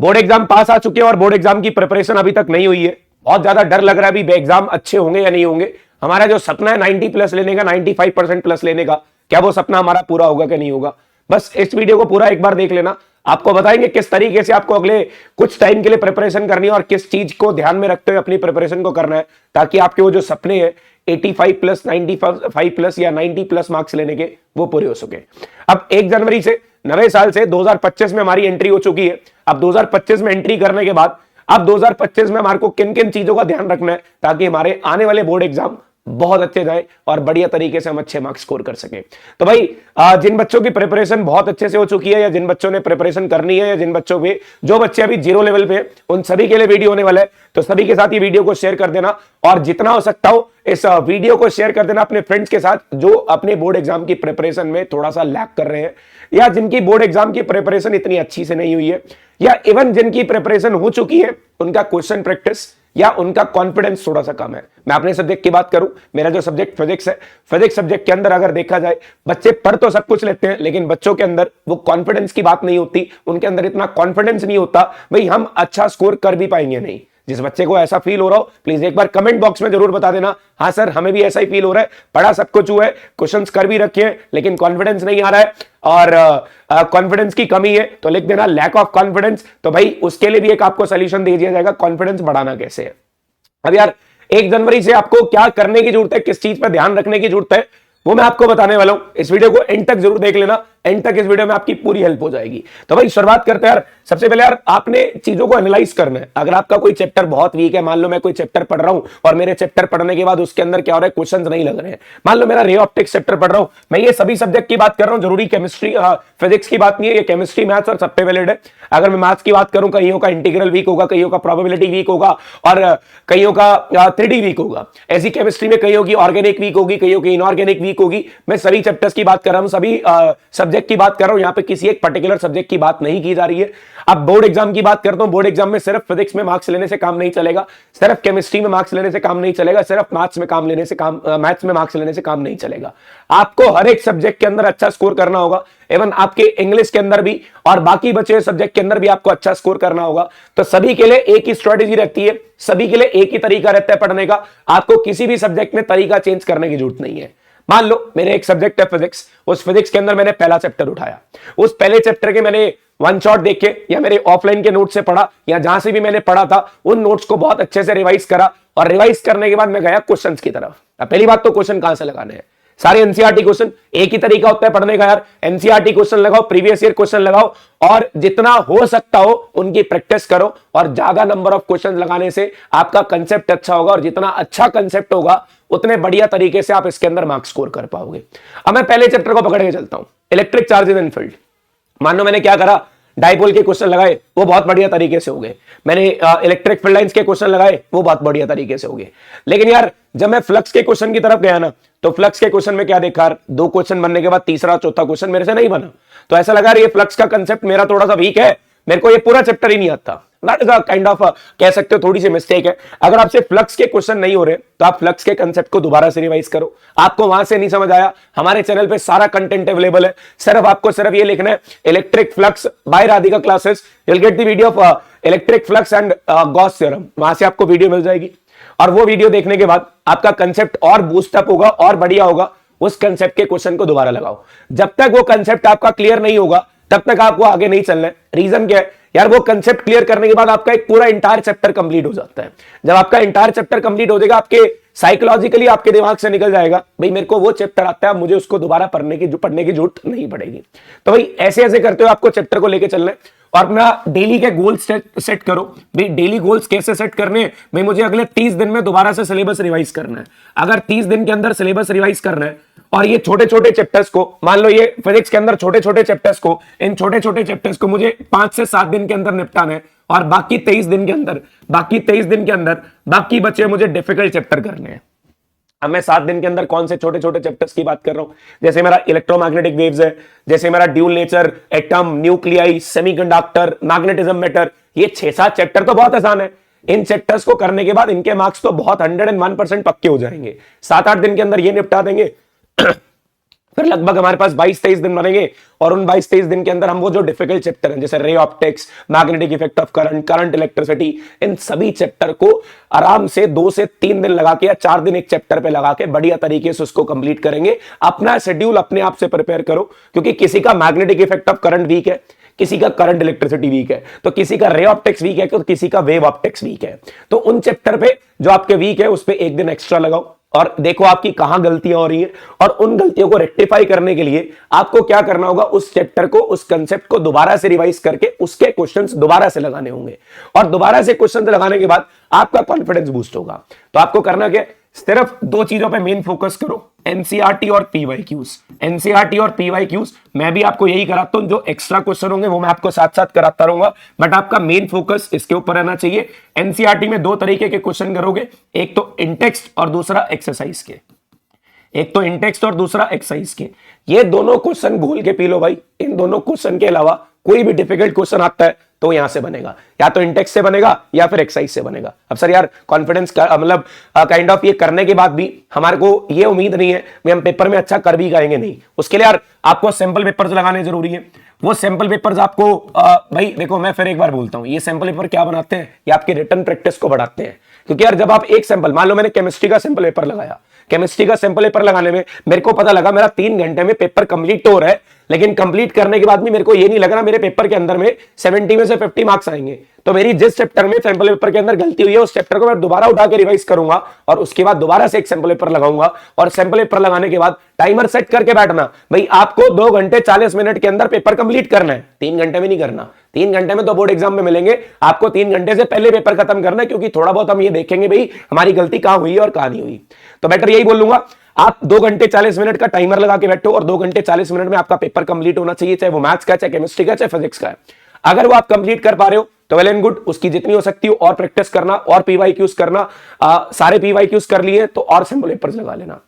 Board exam पास आ चुके हैं और बोर्ड एग्जाम की प्रिपरेशन अभी तक नहीं हुई है, बहुत ज्यादा डर लग रहा है अभी एग्जाम अच्छे होंगे या नहीं होंगे। हमारा जो सपना है 90 प्लस लेने का, 95% प्लस लेने का, क्या वो सपना हमारा पूरा होगा कि नहीं होगा। बस इस वीडियो को पूरा एक बार देख लेना, आपको बताएंगे किस तरीके से आपको अगले कुछ टाइम के लिए प्रिपरेशन करनी है और किस चीज को ध्यान में रखते हुए अपनी प्रिपरेशन को करना है, ताकि आपके वो जो सपने हैं 85 प्लस, 95 प्लस या 90 प्लस मार्क्स लेने के, वो पूरे हो सके। अब 1 जनवरी से नवे साल से 2025 में हमारी एंट्री हो चुकी है। अब 2025 में एंट्री करने के बाद अब 2025 में हमारे को किन किन चीजों का ध्यान रखना है ताकि हमारे आने वाले बोर्ड एग्जाम बहुत अच्छे जाए और बढ़िया तरीके से हम अच्छे मार्क्स स्कोर कर सके। तो भाई जिन बच्चों की प्रिपरेशन बहुत अच्छे से हो चुकी है या जिन बच्चों ने प्रिपरेशन करनी है या जिन बच्चों पे, जो बच्चे अभी 0 लेवल पे, उन सभी के लिए वीडियो होने वाला है। तो सभी के साथ ये वीडियो को शेयर कर देना और जितना हो सकता हो इस वीडियो को शेयर कर देना अपने फ्रेंड्स के साथ जो अपने बोर्ड एग्जाम की प्रिपरेशन में थोड़ा सा लैग कर रहे हैं या जिनकी बोर्ड एग्जाम की प्रिपरेशन इतनी अच्छी से नहीं हुई है या इवन जिनकी प्रिपरेशन हो चुकी है, उनका क्वेश्चन प्रैक्टिस या उनका कॉन्फिडेंस थोड़ा सा कम है। मैं अपने सब्जेक्ट की बात करूं, मेरा जो सब्जेक्ट फिजिक्स है, फिजिक्स सब्जेक्ट के अंदर अगर देखा जाए, बच्चे पढ़ तो सब कुछ लेते हैं लेकिन बच्चों के अंदर वो कॉन्फिडेंस की बात नहीं होती, उनके अंदर इतना कॉन्फिडेंस नहीं होता भाई हम अच्छा स्कोर कर भी पाएंगे नहीं। जिस बच्चे को ऐसा फील हो रहा हो प्लीज एक बार कमेंट बॉक्स में जरूर बता देना, हाँ सर हमें भी ऐसा ही फील हो रहा है, पढ़ा सब कुछ हुआ है, क्वेश्चंस कर भी रखे हैं लेकिन कॉन्फिडेंस नहीं आ रहा है और कॉन्फिडेंस की कमी है, तो लिख देना लैक ऑफ कॉन्फिडेंस। तो भाई उसके लिए भी एक आपको सोल्यूशन दे दिया जाएगा, कॉन्फिडेंस बढ़ाना कैसे है। अब यार 1 जनवरी से आपको क्या करने की जरूरत है, किस चीज पर ध्यान रखने की जरूरत है, वो मैं आपको बताने वाला हूं। इस वीडियो को एंड तक जरूर देख लेना, एंड तक इस वीडियो में आपकी पूरी हेल्प हो जाएगी। तो भाई शुरुआत करते हैं यार। सबसे पहले यार आपने चीजों को एनालाइज करना है। अगर आपका कोई चैप्टर बहुत वीक है, मान लो मैं कोई चैप्टर पढ़ रहा हूं और मेरे चैप्टर पढ़ने के बाद उसके अंदर क्या हो रहा है, क्वेश्चंस नहीं लग रहे हैं, मान लो मेरा रे ऑप्टिक्स चैप्टर पढ़ रहा हूं, मैं ये सभी सब्जेक्ट की बात कर रहा हूं, जरूरी केमिस्ट्री फिजिक्स की बात नहीं है, ये केमिस्ट्री मैथ्स और सब पे वैलिड है। अगर मैं मैथ्स की बात करूं, कईयों का इंटीग्रल वीक होगा, कईयों का प्रोबेबिलिटी वीक होगा और कईयों का 3D वीक होगा। ऐसी केमिस्ट्री में कईयों की ऑर्गेनिक वीक होगी, कईयों की इनऑर्गेनिक वीक होगी। मैं सभी चैप्टर्स की बात कर रहा हूं, सभी सब्जेक्ट की बात कर रहा हूं, यहाँ पे किसी एक पर्टिकुलर सब्जेक्ट की बात नहीं की जा रही है। अब बोर्ड एग्जाम की बात करता हूं, बोर्ड एग्जाम में सिर्फ फिजिक्स में मार्क्स लेने से काम नहीं चलेगा, सिर्फ केमिस्ट्री में मार्क्स लेने से काम नहीं चलेगा, सिर्फ मैथ्स में मैथ्स में मार्क्स लेने से काम नहीं चलेगा। आपको हर एक सब्जेक्ट के अंदर अच्छा स्कोर करना होगा, इवन आपके इंग्लिश के अंदर भी और बाकी बचे हुए सब्जेक्ट के अंदर भी आपको अच्छा स्कोर करना होगा। तो सभी के लिए एक ही स्ट्रेटेजी रहती है, सभी के लिए एक ही तरीका रहता है पढ़ने का, आपको किसी भी सब्जेक्ट में तरीका चेंज करने की जरूरत नहीं है। मान लो मेरे एक सब्जेक्ट है फिजिक्स, उस फिजिक्स के अंदर मैंने पहला चैप्टर उठाया, उस पहले चैप्टर के मैंने वन शॉट देखे या मेरे ऑफलाइन के नोट से पढ़ा या जहां से भी मैंने पढ़ा था उन नोट्स को बहुत अच्छे से रिवाइज करा और रिवाइज करने के बाद मैं गया क्वेश्चंस की तरफ। अब पहली बात तो क्वेश्चन कहां से लगाने हैं, सारे एनसीईआरटी क्वेश्चन, एक ही तरीका होता है पढ़ने का यार, एनसीईआरटी क्वेश्चन लगाओ, प्रीवियस ईयर क्वेश्चन लगाओ और जितना हो सकता हो उनकी प्रैक्टिस करो और ज्यादा नंबर ऑफ क्वेश्चन लगाने से आपका कंसेप्ट अच्छा होगा और जितना अच्छा कंसेप्ट होगा उतने बढ़िया तरीके से आप इसके अंदर मार्क्स स्कोर कर पाओगे। अब मैं पहले चैप्टर को पकड़ के चलता हूं, इलेक्ट्रिक चार्जेस एंड फील्ड। मान लो मैंने क्या करा, डाइपोल के क्वेश्चन लगाए, वो बहुत बढ़िया तरीके से हो गए। मैंने इलेक्ट्रिक फील्ड लाइंस के क्वेश्चन लगाए, वो बहुत बढ़िया तरीके से हो गए। लेकिन यार जब मैं फ्लक्स के क्वेश्चन की तरफ गया ना, तो फ्लक्स के क्वेश्चन में क्या देखा, 2 क्वेश्चन बनने के बाद तीसरा चौथा क्वेश्चन मेरे से नहीं बना, तो ऐसा लगा ये फ्लक्स का कंसेप्ट मेरा थोड़ा सा वीक है, मेरे को ये पूरा चैप्टर ही नहीं आता। That is a kind of कह सकते हो थोड़ी सी मिस्टेक है। अगर आपसे फ्लक्स के क्वेश्चन नहीं हो रहे तो आप फ्लक्स के कंसेप्ट को दोबारा से रिवाइज करो। आपको वहां से नहीं समझ आया, हमारे चैनल पे सारा कंटेंट अवेलेबल है, सिर्फ आपको सिर्फ ये लिखना है electric flux by Radhika Classes, you will get the video of electric flux and Gauss theorem, वहां से आपको वीडियो मिल जाएगी और वो वीडियो देखने के बाद आपका कंसेप्ट और बूस्टअप होगा और बढ़िया होगा। उस कंसेप्ट के क्वेश्चन को दोबारा लगाओ, जब तक वो कंसेप्ट आपका क्लियर नहीं होगा तब तक आपको आगे नहीं चलना है। रीजन क्या है यार, वो कंसेप्ट क्लियर करने के बाद आपका एक पूरा इंटायर चैप्टर कंप्लीट हो जाता है। जब आपका इंटायर चैप्टर कंप्लीट हो जाएगा, आपके साइकोलॉजिकली आपके दिमाग से निकल जाएगा भाई मेरे को वो चैप्टर आता है, मुझे उसको दोबारा पढ़ने की जरूरत नहीं पड़ेगी। तो भाई ऐसे ऐसे करते हुए आपको चैप्टर को लेके चलना है और अपना डेली के गोल्स सेट करो। भाई डेली गोल्स कैसे सेट करने हैं, भाई मुझे अगले 30 दिन में दोबारा से सिलेबस रिवाइज करना है। अगर 30 दिन के अंदर सिलेबस रिवाइज करना है और ये छोटे छोटे चैप्टर्स को, मान लो ये फिजिक्स के अंदर छोटे छोटे चैप्टर्स को, इन छोटे छोटे चैप्टर्स को मुझे 5 से 7 दिन के अंदर निपटाना है और बाकी 23 दिन के अंदर बाकी बचे मुझे डिफिकल्ट चैप्टर करने हैं। अब मैं 7 दिन के अंदर कौन से छोटे छोटे चैप्टर्स की बात कर रहा हूं, जैसे मेरा इलेक्ट्रोमैग्नेटिक वेव्स है, जैसे मेरा dual nature, atom, nuclei, semiconductor, magnetism, matter, ये 6-7 चैप्टर तो बहुत आसान है। इन चैप्टर्स को करने के बाद इनके मार्क्स तो बहुत 101% पक्के हो जाएंगे। 7-8 दिन के अंदर ये निपटा देंगे फिर लगभग हमारे पास 22-23 दिन बनेंगे और उन 22-23 दिन के अंदर हम वो जो डिफिकल्ट चैप्टर हैं जैसे ray optics, magnetic effect of current, current electricity, इन सभी चैप्टर को आराम से 2 से 3 दिन लगा के या 4 दिन एक चैप्टर पे लगा के बढ़िया तरीके से उसको कंप्लीट करेंगे। अपना शेड्यूल अपने आप से प्रिपेयर करो, क्योंकि किसी का magnetic effect of current weak है, किसी का करंट इलेक्ट्रिसिटी वीक है, तो किसी का रे ऑप्टिक्स वीक है, तो किसी का वेव ऑप्टिक्स वीक है। तो उन चैप्टर पे जो आपके वीक है उस पे एक दिन एक्स्ट्रा लगाओ और देखो आपकी कहां गलतियां हो रही हैं, और उन गलतियों को रेक्टिफाई करने के लिए आपको क्या करना होगा, उस चैप्टर को, उस कंसेप्ट को दोबारा से रिवाइज करके उसके क्वेश्चंस दोबारा से लगाने होंगे, और दोबारा से क्वेश्चंस लगाने के बाद आपका कॉन्फिडेंस बूस्ट होगा। तो आपको करना क्या, सिर्फ 2 चीजों पे मेन फोकस करो, एनसीईआरटी और पीवाईक्यूज। एनसीईआरटी और पीवाईक्यूज मैं भी आपको यही कराता हूं, जो एक्स्ट्रा क्वेश्चन होंगे वो मैं आपको साथ साथ कराता रहूंगा, बट आपका मेन फोकस इसके ऊपर रहना चाहिए। एनसीईआरटी में 2 तरीके के क्वेश्चन करोगे, एक तो इंटेक्स्ट और दूसरा एक्सरसाइज के, एक तो इंटेक्स्ट और दूसरा एक्सरसाइज के। ये दोनों क्वेश्चन घोल के पी लो भाई। इन दोनों क्वेश्चन के अलावा कोई भी डिफिकल्ट क्वेश्चन आता है तो यहां से बनेगा, या तो इंटेक्स से बनेगा या फिर एक्सरसाइज से बनेगा। अब सर यार कॉन्फिडेंस मतलब काइंड ऑफ ये करने के बाद भी हमारे को ये उम्मीद नहीं है कि हम पेपर में अच्छा कर भी पाएंगे, नहीं। उसके लिए यार आपको सैंपल पेपर्स लगाने जरूरी है। वो सैंपल पेपर्स आपको भाई देखो, मैं फिर एक बार बोलता हूं, ये सैंपल पेपर क्या बनाते हैं, ये आपकी रिटन प्रैक्टिस को बढ़ाते हैं। क्योंकि यार जब आप एक सैंपल, मान लो मैंने केमिस्ट्री का सैंपल पेपर लगाया, केमिस्ट्री का सैंपल पेपर लगाने में मेरे को पता लगा मेरा 3 घंटे में पेपर कंप्लीट तो हो रहा है, लेकिन कंप्लीट करने के बाद भी मेरे को ये नहीं लग रहा मेरे पेपर के अंदर में 70 में से 50 मार्क्स आएंगे। तो मेरी जिस चैप्टर में सैंपल पेपर के अंदर गलती हुई है उस चैप्टर को मैं दोबारा उठा के रिवाइज करूंगा और उसके बाद दोबारा से एक सैंपल पेपर लगाऊंगा, और सैंपल पेपर लगाने के बाद टाइमर सेट करके बैठना, भाई आपको 2 घंटे 40 मिनट के अंदर पेपर कंप्लीट करना है, 3 घंटे में नहीं करना। 3 घंटे में तो बोर्ड एग्जाम में मिलेंगे, आपको 3 घंटे से पहले पेपर खत्म करना है, क्योंकि थोड़ा बहुत हम ये देखेंगे भाई हमारी गलती कहां हुई है और कहां नहीं हुई। तो बेटर यही बोलूंगा, आप 2 घंटे 40 मिनट का टाइमर लगा के बैठो और 2 घंटे 40 मिनट में आपका पेपर कंप्लीट होना चाहिए, चाहे वो मैथ्स का, चाहे केमिस्ट्री का, चाहे फिजिक्स का है। अगर वो आप कंप्लीट कर पा रहे हो तो वेल एंड गुड, उसकी जितनी हो सकती हो और प्रैक्टिस करना और पीवाईक्यूज करना। सारे पीवाईक्यूज कर लिए तो और सैंपल पेपर्स लगा लेना।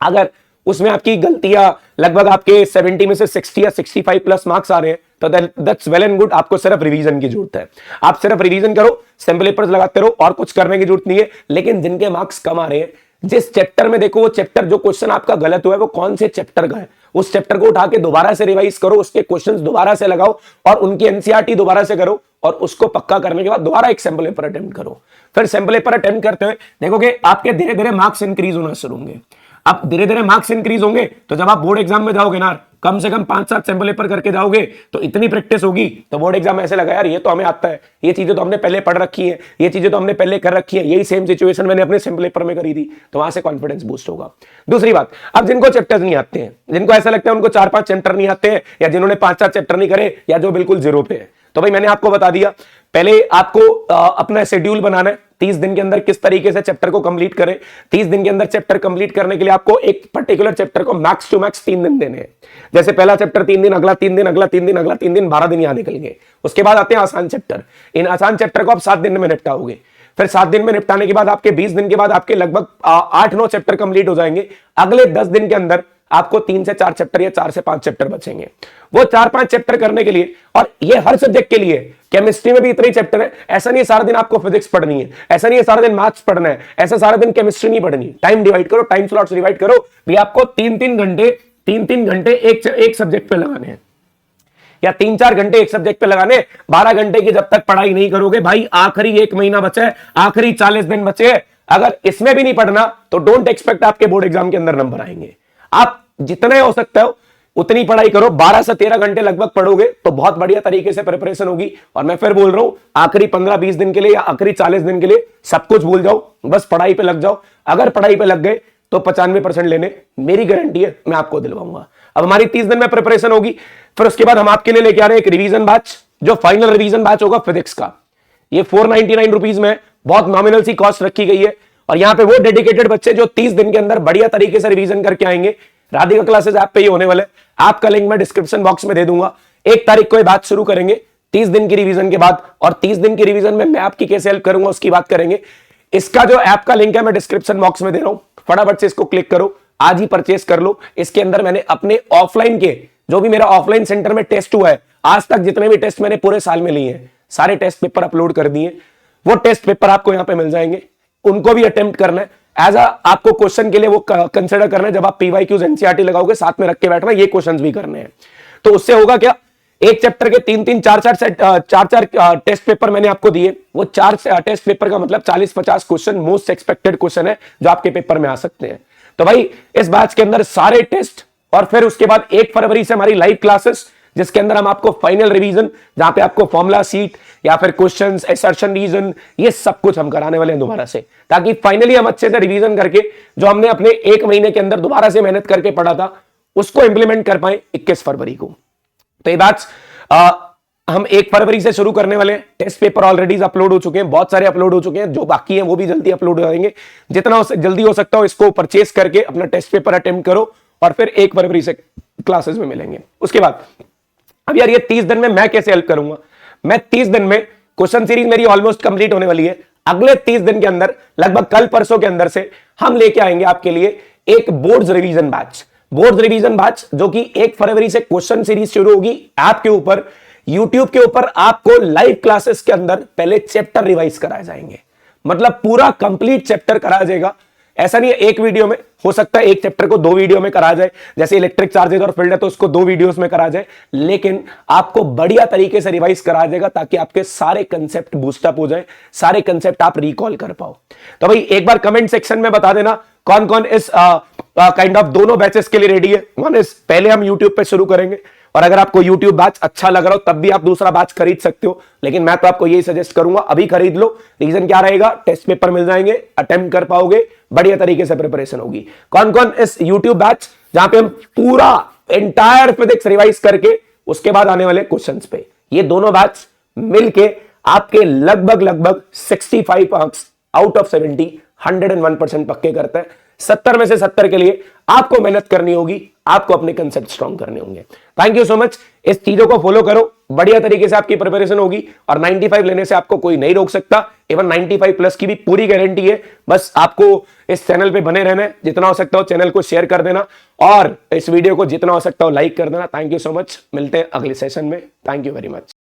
अगर उसमें आपकी गलतियां लगभग आपके 70 में से 60 या 65 प्लस मार्क्स आ रहे हैं तो दैट्स वेल एंड गुड, आपको सिर्फ रिवीजन की जरूरत है। आप सिर्फ रिवीजन करो, सैंपल पेपर्स लगाते रहो, और कुछ करने की जरूरत नहीं है। लेकिन जिनके मार्क्स कम आ रहे हैं, जिस चैप्टर में देखो वो चैप्टर जो क्वेश्चन आपका गलत हुआ है वो कौन से चैप्टर का है, उस चैप्टर को उठा के दोबारा से रिवाइज करो, उसके क्वेश्चंस दोबारा से लगाओ और उनकी एनसीईआरटी दोबारा से करो, और उसको पक्का करने के बाद दोबारा एक सैंपल पेपर अटेम्प्ट करो। फिर सैंपल पेपर अटेम्प्ट करते हुए देखोगे आपके धीरे धीरे मार्क्स इंक्रीज होना शुरू होंगे। अब धीरे धीरे मार्क्स इंक्रीज होंगे तो जब आप बोर्ड एग्जाम में जाओगे ना, कम से कम 5-7 सैंपल पेपर करके जाओगे तो इतनी प्रैक्टिस होगी तो बोर्ड एग्जाम ऐसे लगा यार ये तो हमें आता है, ये चीजें तो हमने पहले पढ़ रखी है, ये चीजें तो हमने पहले कर रखी है, यही सेम सिचुएशन मैंने अपने सैंपल पेपर में करी थी, तो वहां से कॉन्फिडेंस बूस्ट होगा। दूसरी बात, अब जिनको चैप्टर्स नहीं आते हैं, जिनको ऐसा लगता है उनको 4-5 चैप्टर नहीं आते हैं, या जिन्होंने 5-7 चैप्टर नहीं करे, या जो बिल्कुल 0 पे है, तो भाई मैंने आपको बता दिया, पहले आपको अपना शेड्यूल बनाना है, 30 दिन के अंदर किस तरीके से चैप्टर को कंप्लीट करें। 30 दिन के अंदर चैप्टर कंप्लीट करने के लिए आपको एक पर्टिकुलर चैप्टर को मैक्स टू मैक्स 3 दिन देने हैं। जैसे पहला चैप्टर 3 दिन, अगला 3 दिन, अगला 3 दिन, अगला 3 दिन, 12 दिन यहां निकल गए। उसके बाद आते हैं आसान चैप्टर। इन आसान चैप्टर को आप 7 दिन में निपटाओगे। फिर 7 दिन में निपटाने के बाद आपके 20 दिन के बाद आपके लगभग 8-9 चैप्टर कंप्लीट हो जाएंगे। अगले 10 दिन के अंदर आपको 3 से 4 चैप्टर या 4 से 5 चैप्टर बचेंगे। वो 4-5 चैप्टर करने के लिए, और ये हर सब्जेक्ट के लिए, केमिस्ट्री में भी इतने चैप्टर है, ऐसा नहीं है सारा दिन आपको फिजिक्स पढ़नी है, ऐसा नहीं है सारा दिन मैथ्स पढ़ना है, ऐसा सारा दिन केमिस्ट्री नहीं पढ़नी। टाइम डिवाइड करो, टाइम स्लॉट्स डिवाइड करो, भी आपको 3-3 घंटे एक सब्जेक्ट पे लगाने हैं, या 3-4 घंटे एक सब्जेक्ट पे लगाने। 12 घंटे की जब तक पढ़ाई नहीं करोगे भाई, आखिरी 1 महीना बचा है, आखिरी 40 दिन बचे हैं, अगर इसमें भी नहीं पढ़ना तो डोंट एक्सपेक्ट आपके बोर्ड एग्जाम के अंदर नंबर आएंगे। आप जितने हो सकता हो उतनी पढ़ाई करो, 12 से 13 घंटे लगभग पढ़ोगे तो बहुत बढ़िया तरीके से प्रिपरेशन होगी। और मैं फिर बोल रहा हूं, आखिरी 15-20 दिन के लिए या आखिरी 40 दिन के लिए सब कुछ भूल जाओ, बस पढ़ाई पे लग जाओ। अगर पढ़ाई पे लग गए तो 95% लेने मेरी गारंटी है, मैं आपको दिलवाऊंगा। अब हमारी 30 दिन में प्रिपरेशन होगी, फिर उसके बाद हम आपके लिए लेके आ रहे हैं एक रिवीजन बैच, जो फाइनल रिवीजन बैच होगा फिजिक्स का। ये 499 रुपीज में बहुत नॉमिनल सी कॉस्ट रखी गई है, और यहां पे वो डेडिकेटेड बच्चे जो 30 दिन के अंदर बढ़िया तरीके से रिवीजन करके आएंगे। राधिका क्लासेस ऐप पे ही होने वाले, आपका लिंक मैं डिस्क्रिप्शन बॉक्स में दे दूंगा। 1 तारीख को ये बात शुरू करेंगे 30 दिन की रिवीजन के बाद, और 30 दिन की रिवीजन में मैं आपकी कैसे हेल्प करूंगा उसकी बात करेंगे। इसका जो ऐप का लिंक है मैं डिस्क्रिप्शन बॉक्स में दे रहा हूं, फटाफट से इसको क्लिक करो, आज ही परचेस कर लो। इसके अंदर मैंने अपने ऑफलाइन के, जो भी मेरा ऑफलाइन सेंटर में टेस्ट हुआ है, आज तक जितने भी टेस्ट मैंने पूरे साल में लिए हैं, सारे टेस्ट पेपर अपलोड कर दिए। वो टेस्ट पेपर आपको यहां पे मिल जाएंगे, उनको भी अटेम्प्ट करना है। एज अ आपको क्वेश्चन के लिए वो कंसिडर करना है, जब आप पीवाईक्यूज एनसीईआरटी लगाओगे साथ में रख के बैठना, ये क्वेश्चंस भी करने हैं। तो उससे होगा क्या, एक चैप्टर के 3-3 4-4 टेस्ट पेपर मैंने आपको दिए, वो 4 टेस्ट पेपर का मतलब 40-50 क्वेश्चन मोस्ट एक्सपेक्टेड क्वेश्चन है जो आपके पेपर में आ सकते हैं। तो भाई इस बैच के अंदर सारे टेस्ट, और फिर उसके बाद 1 फरवरी से हमारी लाइव क्लासेस, जिसके अंदर हम आपको फाइनल रिवीजन, जहां पे आपको फॉर्मूला सीट या फिर क्वेश्चंस, असर्शन रीजन, ये सब कुछ हम कराने वाले हैं दोबारा से, ताकि फाइनली हम अच्छे से रिवीजन करके जो हमने अपने 1 महीने के अंदर दोबारा से मेहनत करके पढ़ा था उसको इंप्लीमेंट कर पाए 21 फरवरी को। तो ये बैच हम 1 फरवरी से शुरू करने वाले हैं। टेस्ट पेपर ऑलरेडी अपलोड हो चुके हैं, बहुत सारे अपलोड हो चुके हैं, जो बाकी हैं वो भी जल्दी अपलोड हो जाएंगे। जितना जल्दी हो सकता हो इसको परचेस करके अपना टेस्ट पेपर अटेम्प्ट करो, और फिर 1 फरवरी से क्लासेस में मिलेंगे। उसके बाद अब यार ये 30 दिन में मैं कैसे हेल्प करूंगा, मैं 30 दिन में क्वेश्चन सीरीज मेरी ऑलमोस्ट कंप्लीट होने वाली है। अगले 30 दिन के अंदर लगभग कल परसों के अंदर से हम लेके आएंगे आपके लिए एक boards revision batch, board revision batch, जो कि 1 फरवरी से क्वेश्चन सीरीज शुरू होगी ऐप के ऊपर, यूट्यूब के ऊपर। आपको लाइव क्लासेस के अंदर पहले चैप्टर रिवाइज कराए जाएंगे, मतलब पूरा कंप्लीट चैप्टर कराया जाएगा। ऐसा नहीं है एक वीडियो में, हो सकता है एक चैप्टर को 2 वीडियो में करा जाए, जैसे इलेक्ट्रिक चार्जेस और फील्ड है तो उसको 2 वीडियोस में करा जाए, लेकिन आपको बढ़िया तरीके से रिवाइज कराया जाएगा ताकि आपके सारे कंसेप्ट बूस्टअप हो जाए, सारे कंसेप्ट आप रिकॉल कर पाओ। तो भाई एक बार कमेंट सेक्शन में बता देना कौन कौन इस काइंड ऑफ दोनों बैचेस के लिए रेडी है। वन इज पहले हम यूट्यूब पे शुरू करेंगे, और अगर आपको यूट्यूब बैच अच्छा लग रहा हो तब भी आप दूसरा बैच खरीद सकते हो, लेकिन मैं तो आपको यही सजेस्ट करूंगा अभी खरीद लो। रीजन क्या रहेगा, टेस्ट पेपर मिल जाएंगे, अटेम्प्ट कर पाओगे, बढ़िया तरीके से प्रिपरेशन होगी। कौन कौन इस यूट्यूब बैच जहां पे हम पूरा एंटायर फिजिक्स रिवाइज करके उसके बाद आने वाले क्वेश्चंस पे, ये दोनों बैच मिलके आपके लगभग 65 मार्क्स आउट ऑफ 70 101% पक्के करते हैं। 70 में से 70 के लिए आपको मेहनत करनी होगी, आपको अपने कंसेप्ट स्ट्रॉन्ग करने होंगे। थैंक यू सो मच, इस चीजों को फॉलो करो, बढ़िया तरीके से आपकी प्रिपरेशन होगी, और 95 लेने से आपको कोई नहीं रोक सकता। इवन 95 प्लस की भी पूरी गारंटी है। बस आपको इस चैनल पे बने रहना है, जितना हो सकता हो चैनल को शेयर कर देना, और इस वीडियो को जितना हो सकता हो लाइक कर देना। थैंक यू सो मच, मिलते हैं अगले सेशन में। Thank you very much.